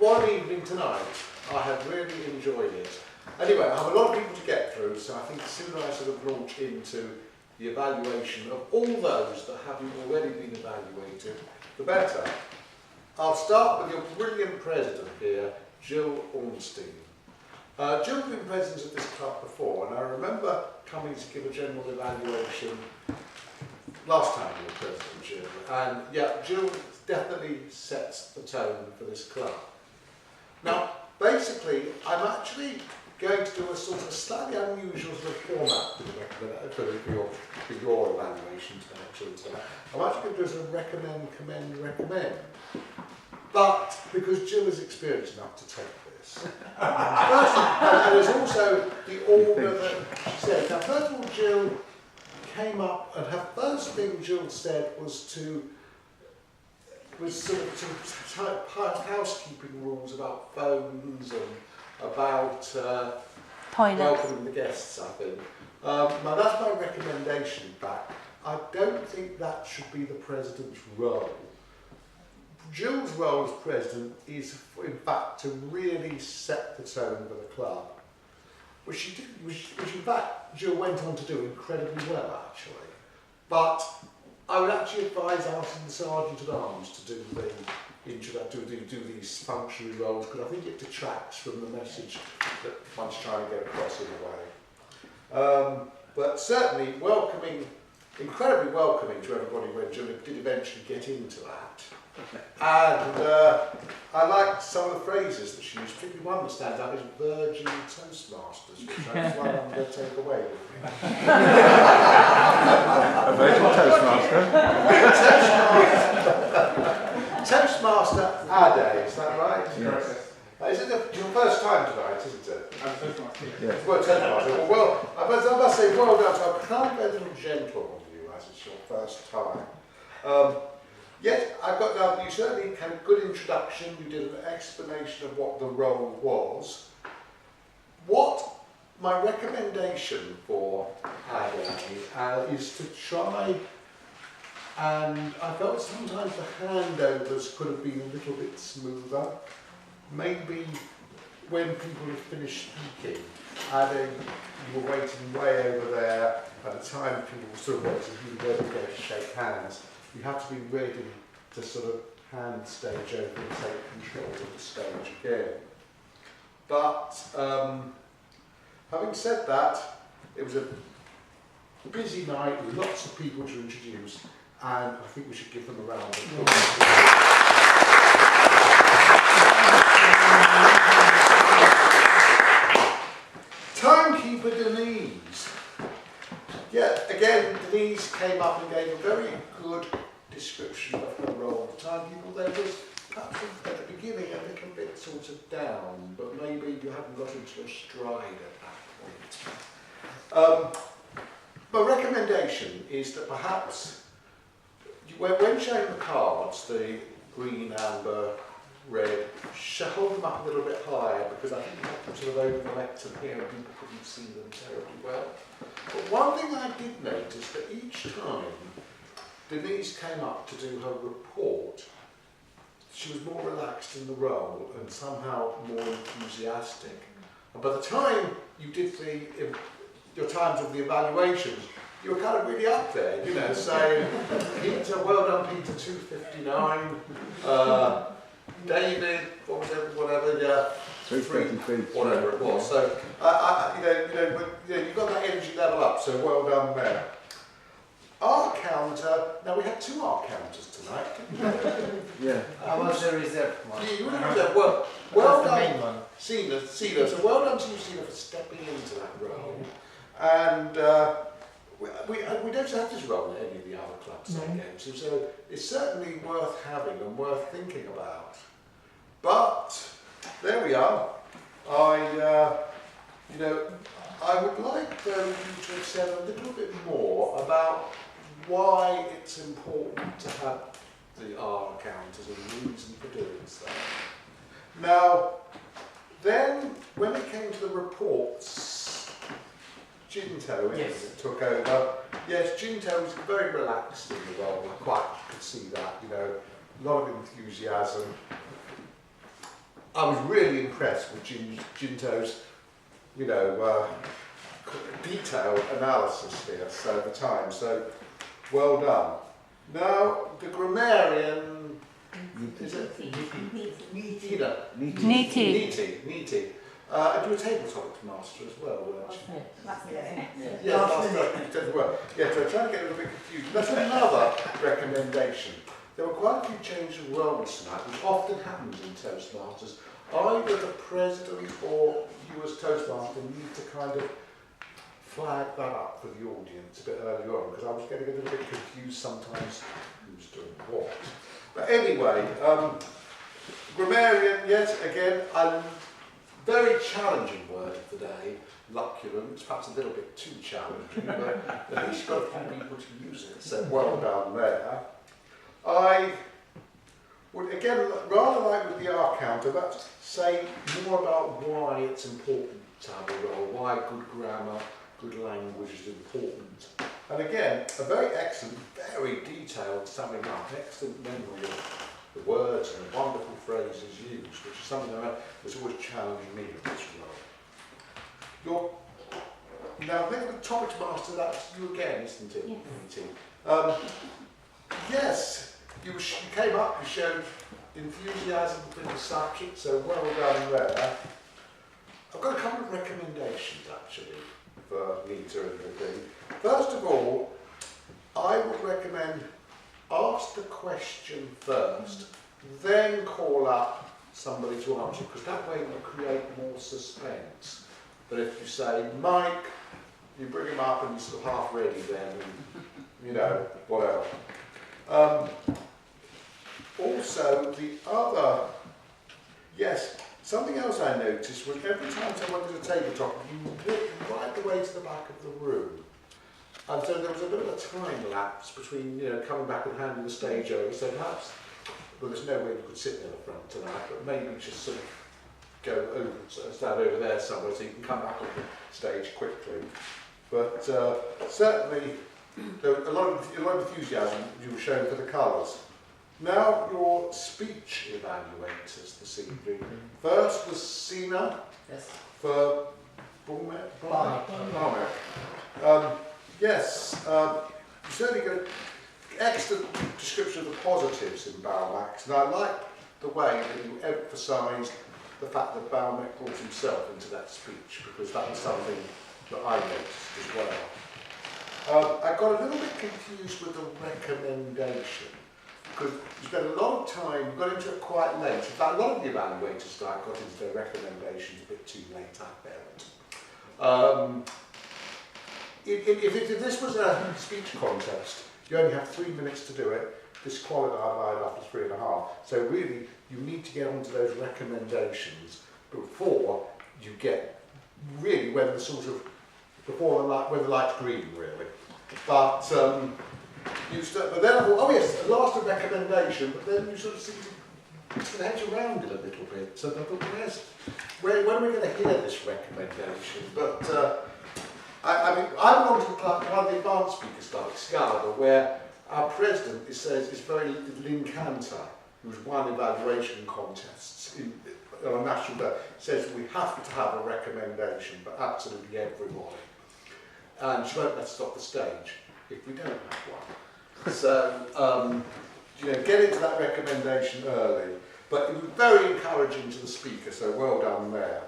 one evening tonight, I have really enjoyed it. Anyway, I have a lot of people to get through, so I think the sooner I sort of launch into the evaluation of all those that haven't already been evaluated, the better. I'll start with your brilliant president here, Jill Ornstein. Jill's been president of this club before, and I remember coming to give a general evaluation last time you were president, Jill. And yeah, Jill definitely sets the tone for this club. Now, basically, I'm actually going to do a sort of slightly unusual sort of format for your evaluation tonight. I'm actually going to do a sort of recommend, commend, recommend. But because Jill is experienced enough to take this. First, and there's also the order that she said. Now, first of all, Jill came up, and her first thing Jill said was sort of housekeeping rules about phones and about welcoming the guests, I think. Now that's my recommendation back. I don't think that should be the president's role. Jill's role as president is, in fact, to really set the tone for the club, which in fact Jill went on to do incredibly well, actually. But I would actually advise asking the Sergeant at Arms to do these functionary roles, because I think it detracts from the message that one's trying to get across in a way. But certainly incredibly welcoming to everybody when Jill did eventually get into that. And I liked some of the phrases that she used. Particularly one that stands out is Virgin Toastmasters, which that's one I'm going to take away with me. A Virgin Toastmaster? Toastmaster Ade, is that right? Yes. Is it your first time tonight, isn't it? I'm Toastmaster. Yes. Well, Toastmaster. Well, I must say, well done. So I can't be a little gentle on you as it's your first time. Yet, I got down, you certainly had a good introduction, you did an explanation of what the role was. What my recommendation for Ade is to try, and I felt sometimes the handovers could have been a little bit smoother. Maybe when people have finished speaking, Ade, you were waiting way over there, at the time people were sort of waiting for you to go to shake hands. You have to be ready to sort of hand stage over and take control of the stage again. But having said that, it was a busy night with lots of people to introduce, and I think we should give them a round of applause. Timekeeper Denise. Yeah, again, Denise came up and gave a very good description of her role at the time. There was perhaps at the beginning a little bit sort of down, but maybe you haven't got into a stride at that point. My recommendation is that perhaps when showing the cards, the green, amber, red, hold them up a little bit higher, because I think you have them sort of over the lectern here and people couldn't see them terribly well. But one thing I did notice that each time Denise came up to do her report, she was more relaxed in the role and somehow more enthusiastic. And by the time you did your times of the evaluations, you were kind of really up there, you know, saying, Peter, well done, Peter, 259, David, whatever, yeah, 333, whatever it was. So, you got that energy level up, so well done there. Our counter, now we had two art counters tonight, didn't we? Yeah. I was the reserve one. You were the reserve. Well done, main one. Sina, so well done to you, Sina, for stepping into that role. And we don't have this role in any of the other clubs and games, so it's certainly worth having and worth thinking about. But there we are. I would like you to have said a little bit more about why it's important to have the R counters and the reason for doing so. Now, then, when it came to the reports, Jinto took over. Yes, Jinto was very relaxed in the role. I quite could see that, a lot of enthusiasm. I was really impressed with Jinto's, you know, detailed analysis here, so at the time, so well done. Now, the grammarian, is it? Neaty. And you were tabletop master as well, weren't you? Yeah, last well. Yeah, so I'm trying to get a little bit confused. That's another recommendation. There were quite a few changes of roles tonight, which often happens in Toastmasters. Either the president or you as Toastmaster need to kind of flag that up for the audience a bit earlier on, because I was getting a little bit confused sometimes who's doing what. But anyway, grammarian, yes, again, a very challenging word of the day, luculent. It's perhaps a little bit too challenging, but at least got a few people to use it, so well done there. I would, again, rather like with the R counter, let's say more about why it's important to have a role, why good grammar, good language is important. And again, a very excellent, very detailed summing up, excellent memory of the words and the wonderful phrases used, which is something that's always challenging me with this role. Now, I think the Toastmaster, that's you again, isn't it? Yes. Yes, you came up, you showed enthusiasm for the subject, so well done there. I've got a couple of recommendations actually for Nita and the thing. First of all, I would recommend ask the question first, then call up somebody to answer, because that way you create more suspense. But if you say, Mike, you bring him up and he's sort of half ready then, and, you know, whatever. Also, the other, yes, something else I noticed was every time someone did a tabletop, you walked right the way to the back of the room. And so there was a bit of a time lapse between, you know, coming back and handing the stage over. So perhaps, well, there's no way you could sit near the front tonight, but maybe just sort of go over, stand over there somewhere so you can come back on the stage quickly. But certainly, there was a lot of enthusiasm you were showing for the colours. Now your speech evaluators this evening. First was Sina for Barmek. Yes, you certainly got an excellent description of the positives in Balmax, and I like the way that you emphasised the fact that Balmac brought himself into that speech, because that was something that I noticed as well. I got a little bit confused with the recommendation, because you spent a lot of time, you got into it quite late. In fact, a lot of the evaluators got into their recommendations a bit too late, I felt. If this was a speech contest, you only have 3 minutes to do it, disqualified after 3.5. So really, you need to get onto those recommendations before you get really when the sort of when the light's green, really. But but then I thought, oh yes, at last a recommendation, but then you sort of seem to hedge around it a little bit. So I thought, when are we going to hear this recommendation? But I mean, I belong to one of the advanced speakers like Scala, where our president is very Lynn Cantor, who's won evaluation contests on a national level, says we have to have a recommendation for absolutely everybody. And she won't let us stop the stage if we don't have one. So, you know, get into that recommendation early. But it was very encouraging to the speaker, so well done there.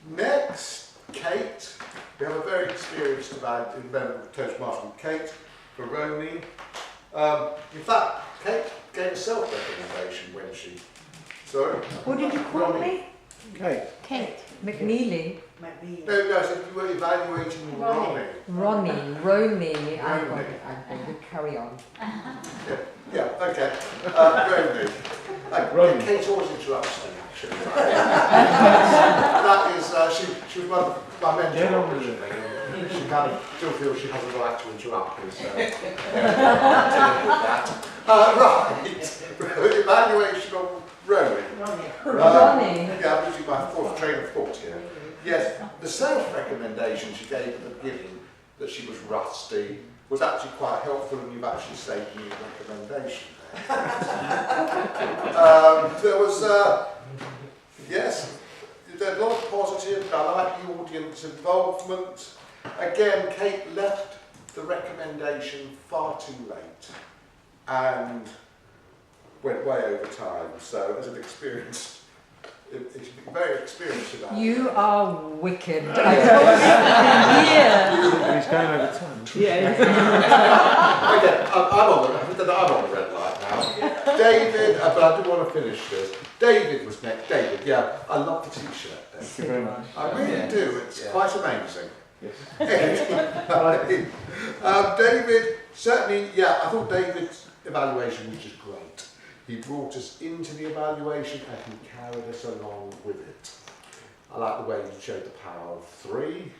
Next, Kate. We have a very experienced member of Toastmasters, Kate Baroni. In fact, Kate gave a self-recommendation when she... Sorry? What did you call me? Kate. Kate. McNeely. No, I said you were evaluating Ronnie. Ronnie. I will carry on. Yeah, okay. Ronnie. Kate always interrupts me, actually. That is, she was one of my mentors originally. She kind of still feels she has a right to interrupt me, so... Right. Evaluation of Ronnie. Yeah, I'm losing my train of thought here. Yes, the self-recommendation she gave at the beginning, that she was rusty, was actually quite helpful, and you've actually saved me a recommendation there. There was Yes, there's a lot of positive. I like the audience involvement. Again, Kate left the recommendation far too late and went way over time. So, as an experienced, it's very experienced in that. You are wicked. I told you. Yeah. He's going over time. Yeah. Okay, I'm on the red light now. David, but I do want to finish this. David was next. David, yeah, I love the t-shirt. Thank you very much. I really do. It's quite amazing. Yes. David, certainly, yeah, I thought David's evaluation was just great. He brought us into the evaluation and he carried us along with it. I like the way he showed the power of three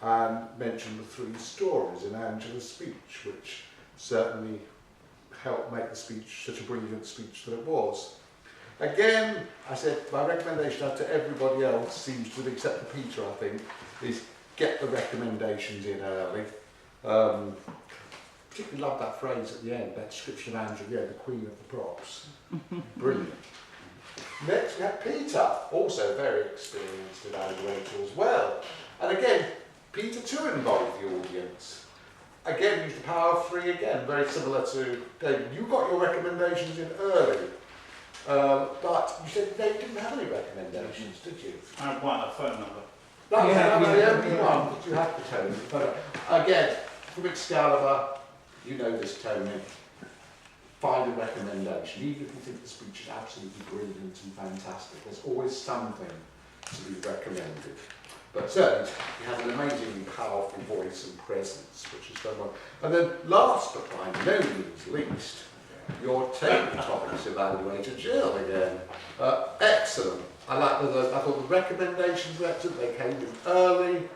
and mentioned the three stories in Angela's speech, which certainly helped make the speech such a brilliant speech that it was. Again, I said my recommendation to everybody else seems to, except for Peter, I think, is get the recommendations in early. Particularly love that phrase at the end, that description of Angela, yeah, the queen of the props. Brilliant. Next we have Peter, also very experienced evaluator as well. And again, Peter too involved the audience. Again, used the power of three again, very similar to David. You got your recommendations in early, but you said they didn't have any recommendations, did you? I have one, a phone number. That was the only one that you had to Tony. But again, from Excalibur, you know this, Tony. Find a recommendation, even if you think the speech is absolutely brilliant and fantastic. There's always something to be recommended. But certainly, he has an amazingly powerful voice and presence, which is very well. And then, last but by no means least, your table topics evaluator, Jill, again. Excellent. I thought the recommendations were excellent. They came in early,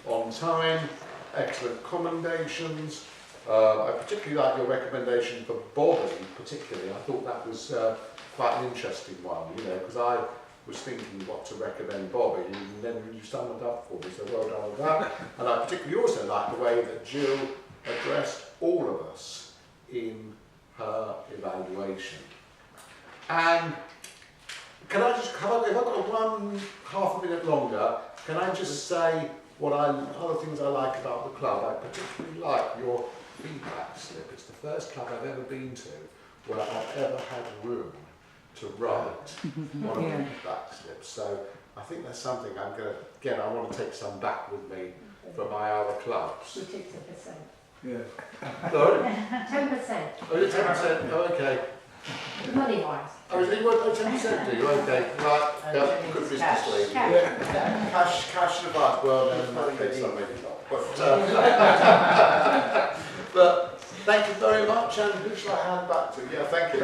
on time, excellent commendations. I particularly like your recommendation for Bobby, particularly. I thought that was quite an interesting one, you know, because I was thinking what to recommend Bobby, and then you summed it up for me, so well done with that. And I particularly also like the way that Jill addressed all of us in her evaluation. And can I just, if I've got half a minute longer, can I just say other things I like about the club? I particularly like your feedback slip. It's the first club I've ever been to where I've ever had room to write on a feedback slip. So I think that's something I'm going to, again, I want to take some back with me for my other clubs. We took 10%. Yeah. Sorry? 10%. Oh, is it 10%? Oh, okay. Money wise. Oh, is it 10%? Do you? Okay. Right. Yeah, good business lady. Cash in the bag. Well, then in that case, I'm maybe not. But thank you very much, and who shall I hand back to? Yeah, thank you.